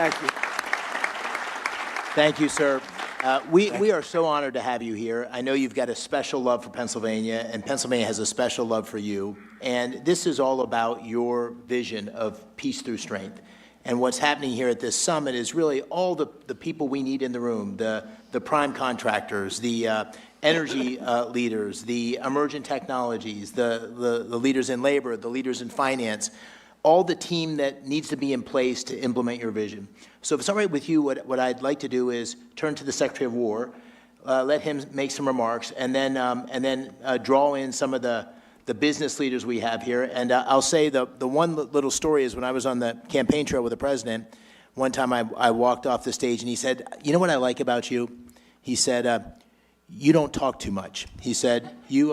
Thank you. Thank you, sir. We are so honored to have you here. I know you've got a special love for Pennsylvania, and Pennsylvania has a special love for you. And this is all about your vision of peace through strength. And what's happening here at this summit is really all the people we need in the room, the prime contractors, the energy leaders, the emergent technologies, the leaders in labor, the leaders in finance, all the team that needs to be in place to implement your vision. So if it's all right with you, what I'd like to do is turn to the Secretary of War, let him make some remarks, and then draw in some of the business leaders we have here. And I'll say the one little story is when I was on the campaign trail with the president, one time I walked off the stage and he said, "You know what I like about you?" He said, "You don't talk too much." He said, you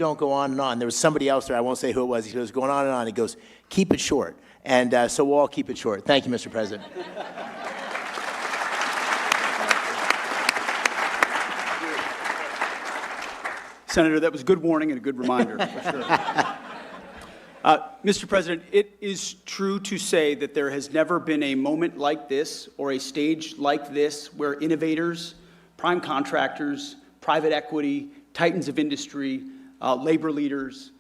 don't go on and on. There was somebody else there, I won't say who it was, he goes, going on and on. He goes, "Keep it short." And so we'll all keep it short. Thank you, Mr. President. Senator, that was a good warning and a good reminder, for sure. Mr. President, it is true to say that there has never been a moment like this or a stage like this where innovators, prime contractors, private equity, titans of industry, labor leaders,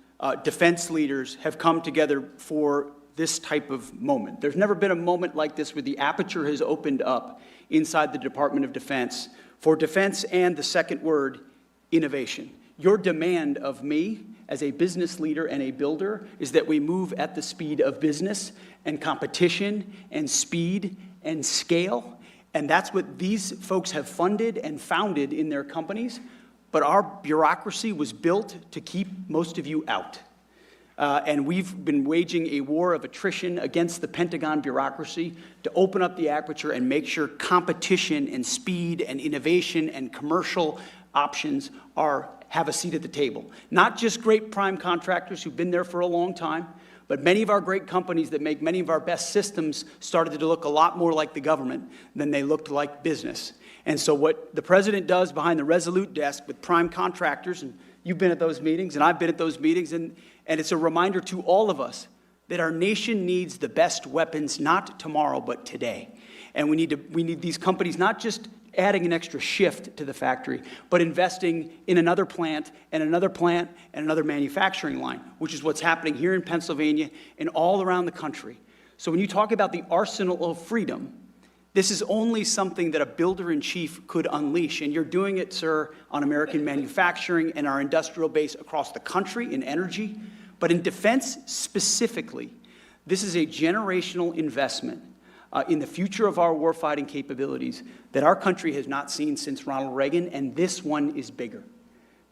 defense leaders have come together for this type of moment. There's never been a moment like this where the aperture has opened up inside the Department of Defense for defense and the second word, innovation. Your demand of me as a business leader and a builder is that we move at the speed of business and competition and speed and scale. And that's what these folks have funded and founded in their companies. But our bureaucracy was built to keep most of you out. And we've been waging a war of attrition against the Pentagon bureaucracy to open up the aperture and make sure competition and speed and innovation and commercial options have a seat at the table. Not just great prime contractors who've been there for a long time, but many of our great companies that make many of our best systems started to look a lot more like the government than they looked like business. And so what the president does behind the Resolute desk with prime contractors, and you've been at those meetings, and I've been at those meetings, and it's a reminder to all of us that our nation needs the best weapons, not tomorrow, but today. And we need these companies not just adding an extra shift to the factory, but investing in another plant and another plant and another manufacturing line, which is what's happening here in Pennsylvania and all around the country. So when you talk about the arsenal of freedom, this is only something that a builder-in-chief could unleash, and you're doing it, sir, on American manufacturing and our industrial base across the country in energy. But in defense specifically, this is a generational investment in the future of our warfighting capabilities that our country has not seen since Ronald Reagan, and this one is bigger.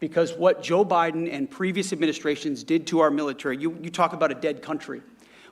Because what Joe Biden and previous administrations did to our military, you talk about a dead country.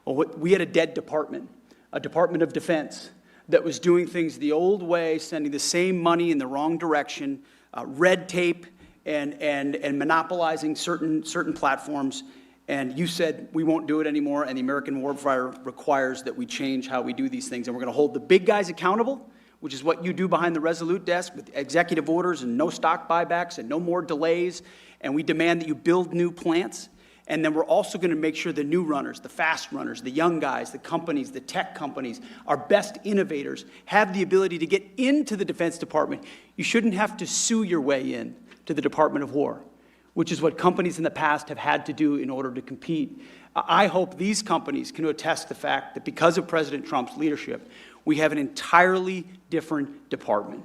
Well, we had a dead department, a Department of Defense, that was doing things the old way, sending the same money in the wrong direction, red tape, and monopolizing certain platforms. And you said we won't do it anymore, and the American warfighter requires that we change how we do these things. And we're going to hold the big guys accountable, which is what you do behind the Resolute desk with executive orders and no stock buybacks and no more delays. And we demand that you build new plants. And then we're also going to make sure the new runners, the fast runners, the young guys, the companies, the tech companies, our best innovators have the ability to get into the Defense Department. You shouldn't have to sue your way in to the Department of War, which is what companies in the past have had to do in order to compete. I hope these companies can attest the fact that because of President Trump's leadership, we have an entirely different department.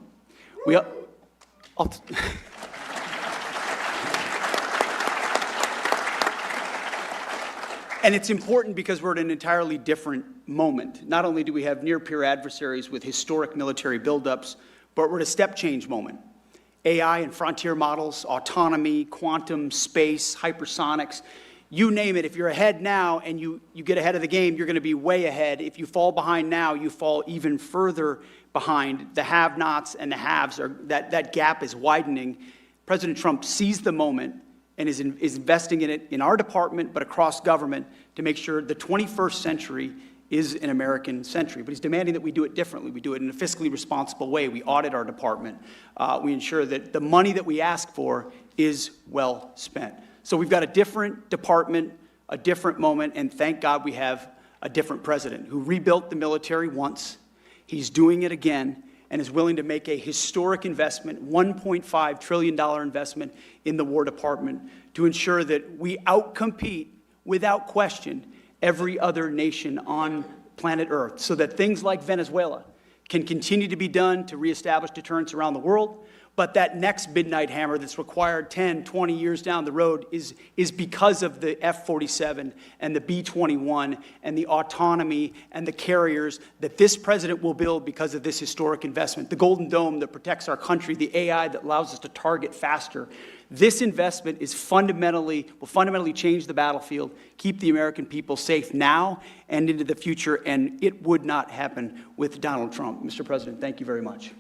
And it's important because we're at an entirely different moment. Not only do we have near-peer adversaries with historic military buildups, but we're at a step-change moment. AI and frontier models, autonomy, quantum, space, hypersonics, you name it. If you're ahead now and you get ahead of the game, you're going to be way ahead. If you fall behind now, you fall even further behind. The have-nots and the haves, that gap is widening. President Trump sees the moment and is investing in it in our department, but across government to make sure the 21st century is an American century. But he's demanding that we do it differently. We do it in a fiscally responsible way. We audit our department. We ensure that the money that we ask for is well spent. So we've got a different department, a different moment, and thank God we have a different president who rebuilt the military once. He's doing it again and is willing to make a historic investment, $1.5 trillion investment in the War Department to ensure that we outcompete, without question, every other nation on planet Earth, so that things like Venezuela can continue to be done to reestablish deterrence around the world, but that next midnight hammer that's required 10, 20 years down the road is because of the F-47 and the B-21 and the autonomy and the carriers that this president will build because of this historic investment. The Golden Dome that protects our country, the AI that allows us to target faster. This investment will fundamentally change the battlefield, keep the American people safe now and into the future, and it would not happen with Donald Trump. Mr. President, thank you very much.